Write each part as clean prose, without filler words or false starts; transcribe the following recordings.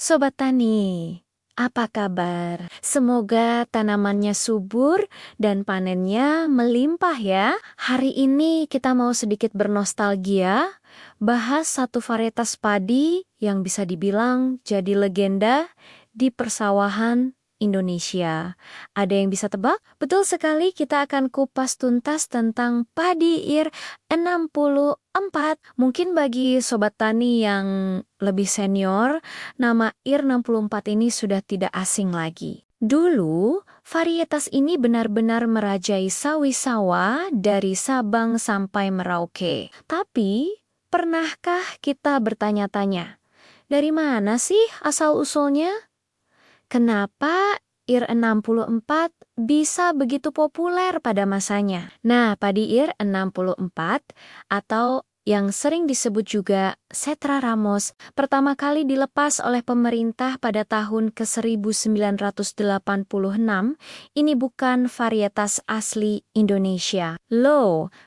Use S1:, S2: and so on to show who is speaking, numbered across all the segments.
S1: Sobat Tani, apa kabar? Semoga tanamannya subur dan panennya melimpah ya. Hari ini kita mau sedikit bernostalgia, bahas satu varietas padi yang bisa dibilang jadi legenda di persawahan Indonesia. Ada yang bisa tebak? Betul sekali, kita akan kupas tuntas tentang padi IR 64. Mungkin bagi sobat tani yang lebih senior, nama IR 64 ini sudah tidak asing lagi. Dulu, varietas ini benar-benar merajai sawi-sawa dari Sabang sampai Merauke. Tapi, pernahkah kita bertanya-tanya, dari mana sih asal-usulnya? Kenapa IR 64 bisa begitu populer pada masanya? Nah, padi IR 64 atau yang sering disebut juga Cetra ramos, pertama kali dilepas oleh pemerintah pada tahun ke-1986, ini bukan varietas asli Indonesia,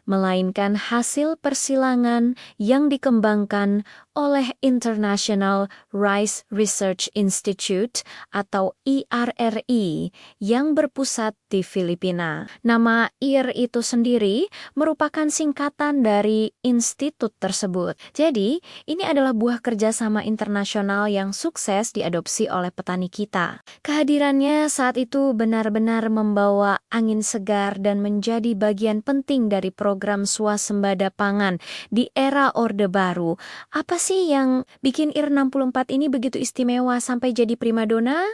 S1: melainkan hasil persilangan yang dikembangkan oleh International Rice Research Institute atau IRRI yang berpusat di Filipina. Nama IR itu sendiri merupakan singkatan dari institut tersebut. Jadi, ini adalah buah kerjasama internasional yang sukses diadopsi oleh petani kita. Kehadirannya saat itu benar-benar membawa angin segar dan menjadi bagian penting dari program swasembada pangan di era Orde Baru. Apa sih yang bikin IR 64 ini begitu istimewa sampai jadi primadona?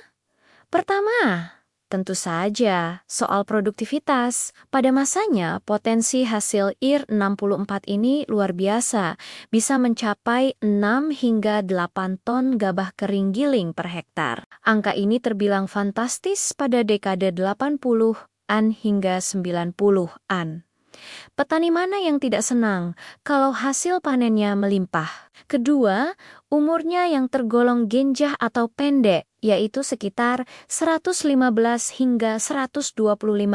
S1: Pertama, tentu saja soal produktivitas. Pada masanya, potensi hasil IR 64 ini luar biasa, bisa mencapai 6 hingga 8 ton gabah kering giling per hektar. Angka ini terbilang fantastis pada dekade 80-an hingga 90-an. Petani mana yang tidak senang kalau hasil panennya melimpah? Kedua, umurnya yang tergolong genjah atau pendek, yaitu sekitar 115 hingga 125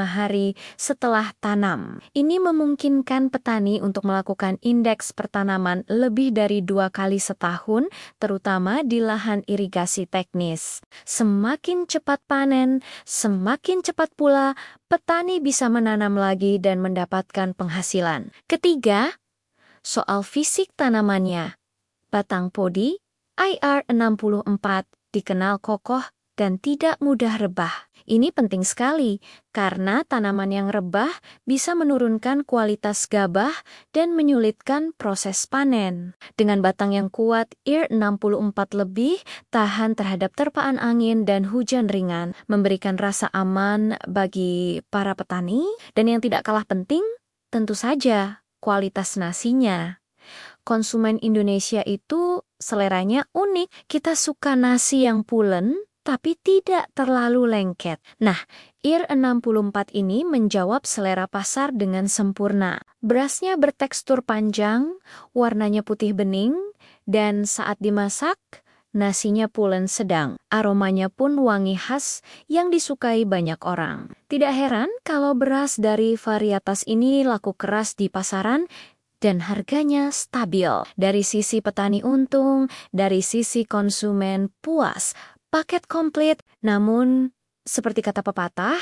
S1: hari setelah tanam. Ini memungkinkan petani untuk melakukan indeks pertanaman lebih dari 2 kali setahun, terutama di lahan irigasi teknis. Semakin cepat panen, semakin cepat pula petani bisa menanam lagi dan mendapatkan penghasilan. Ketiga, soal fisik tanamannya. Batang podi, IR 64, dikenal kokoh dan tidak mudah rebah. Ini penting sekali, karena tanaman yang rebah bisa menurunkan kualitas gabah dan menyulitkan proses panen. Dengan batang yang kuat, IR 64 lebih tahan terhadap terpaan angin dan hujan ringan, memberikan rasa aman bagi para petani, dan yang tidak kalah penting, tentu saja kualitas nasinya. Konsumen Indonesia itu seleranya unik. Kita suka nasi yang pulen, tapi tidak terlalu lengket. Nah, IR 64 ini menjawab selera pasar dengan sempurna. Berasnya bertekstur panjang, warnanya putih bening, dan saat dimasak, nasinya pulen sedang. Aromanya pun wangi khas yang disukai banyak orang. Tidak heran kalau beras dari varietas ini laku keras di pasaran, dan harganya stabil. Dari sisi petani untung, dari sisi konsumen puas. Paket komplit, namun seperti kata pepatah,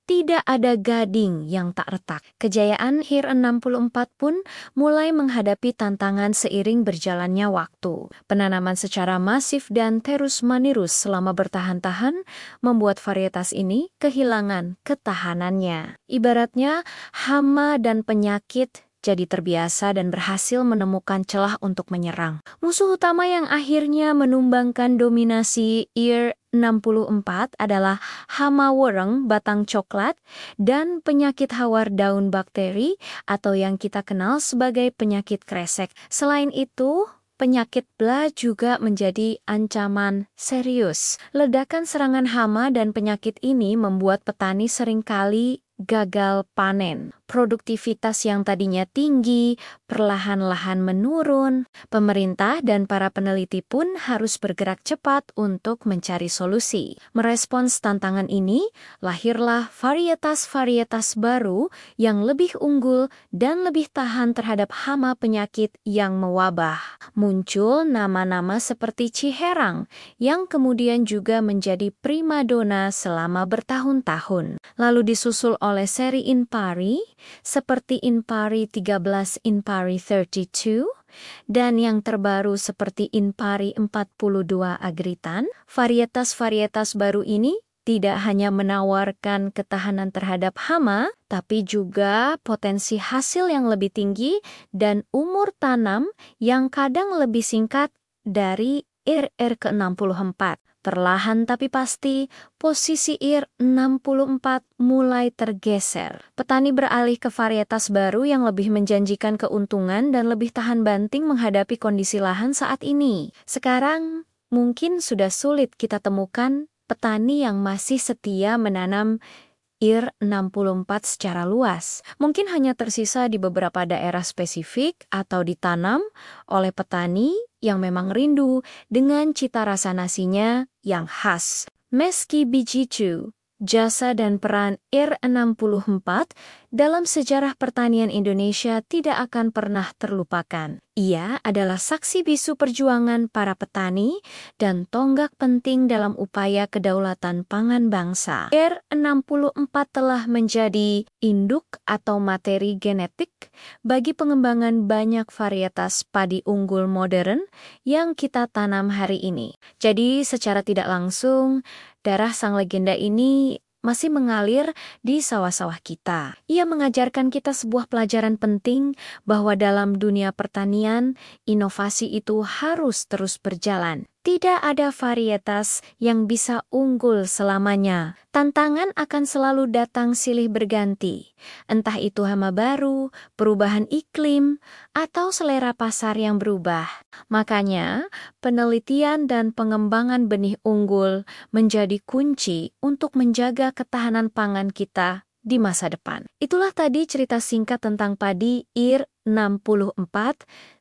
S1: tidak ada gading yang tak retak. Kejayaan IR 64 pun mulai menghadapi tantangan seiring berjalannya waktu. Penanaman secara masif dan terus-menerus selama bertahan-tahan membuat varietas ini kehilangan ketahanannya. Ibaratnya hama dan penyakit jadi terbiasa dan berhasil menemukan celah untuk menyerang. Musuh utama yang akhirnya menumbangkan dominasi IR 64 adalah hama wereng batang coklat dan penyakit hawar daun bakteri atau yang kita kenal sebagai penyakit kresek. Selain itu, penyakit BLA juga menjadi ancaman serius. Ledakan serangan hama dan penyakit ini membuat petani seringkali gagal panen. Produktivitas yang tadinya tinggi, perlahan-lahan menurun. Pemerintah dan para peneliti pun harus bergerak cepat untuk mencari solusi. Merespons tantangan ini, lahirlah varietas-varietas baru yang lebih unggul dan lebih tahan terhadap hama penyakit yang mewabah. Muncul nama-nama seperti Ciherang, yang kemudian juga menjadi primadona selama bertahun-tahun. Lalu disusul oleh seri Inpari, seperti Inpari 13, Inpari 32, dan yang terbaru seperti Inpari 42 Agritan. Varietas-varietas baru ini tidak hanya menawarkan ketahanan terhadap hama, tapi juga potensi hasil yang lebih tinggi dan umur tanam yang kadang lebih singkat dari IR ke-64. Perlahan tapi pasti, posisi IR 64 mulai tergeser. Petani beralih ke varietas baru yang lebih menjanjikan keuntungan dan lebih tahan banting menghadapi kondisi lahan saat ini. Sekarang, mungkin sudah sulit kita temukan petani yang masih setia menanam IR 64 secara luas. Mungkin hanya tersisa di beberapa daerah spesifik atau ditanam oleh petani yang memang rindu dengan cita rasa nasinya yang khas. Meski Bijicu, jasa dan peran IR 64 dalam sejarah pertanian Indonesia tidak akan pernah terlupakan. Ia adalah saksi bisu perjuangan para petani dan tonggak penting dalam upaya kedaulatan pangan bangsa. IR 64 telah menjadi induk atau materi genetik bagi pengembangan banyak varietas padi unggul modern yang kita tanam hari ini. Jadi secara tidak langsung, darah sang legenda ini masih mengalir di sawah-sawah kita. Ia mengajarkan kita sebuah pelajaran penting bahwa dalam dunia pertanian, inovasi itu harus terus berjalan. Tidak ada varietas yang bisa unggul selamanya. Tantangan akan selalu datang silih berganti. Entah itu hama baru, perubahan iklim, atau selera pasar yang berubah. Makanya, penelitian dan pengembangan benih unggul menjadi kunci untuk menjaga ketahanan pangan kita di masa depan. Itulah tadi cerita singkat tentang padi IR 64,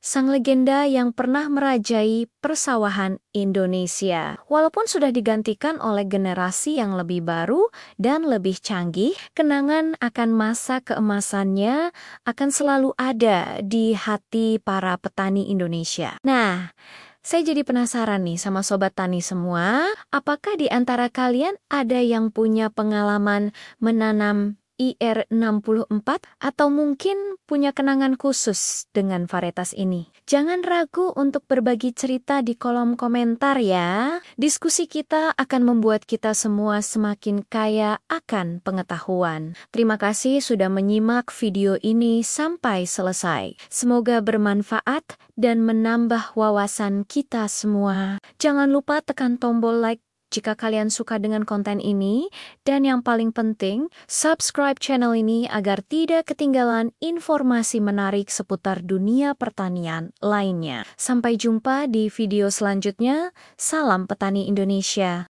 S1: sang legenda yang pernah merajai persawahan Indonesia. Walaupun sudah digantikan oleh generasi yang lebih baru dan lebih canggih, kenangan akan masa keemasannya akan selalu ada di hati para petani Indonesia. Nah, saya jadi penasaran nih sama sobat tani semua, apakah di antara kalian ada yang punya pengalaman menanam IR 64 atau mungkin punya kenangan khusus dengan varietas ini? Jangan ragu untuk berbagi cerita di kolom komentar ya. Diskusi kita akan membuat kita semua semakin kaya akan pengetahuan. Terima kasih sudah menyimak video ini sampai selesai. Semoga bermanfaat dan menambah wawasan kita semua. Jangan lupa tekan tombol like jika kalian suka dengan konten ini, dan yang paling penting, subscribe channel ini agar tidak ketinggalan informasi menarik seputar dunia pertanian lainnya. Sampai jumpa di video selanjutnya. Salam petani Indonesia.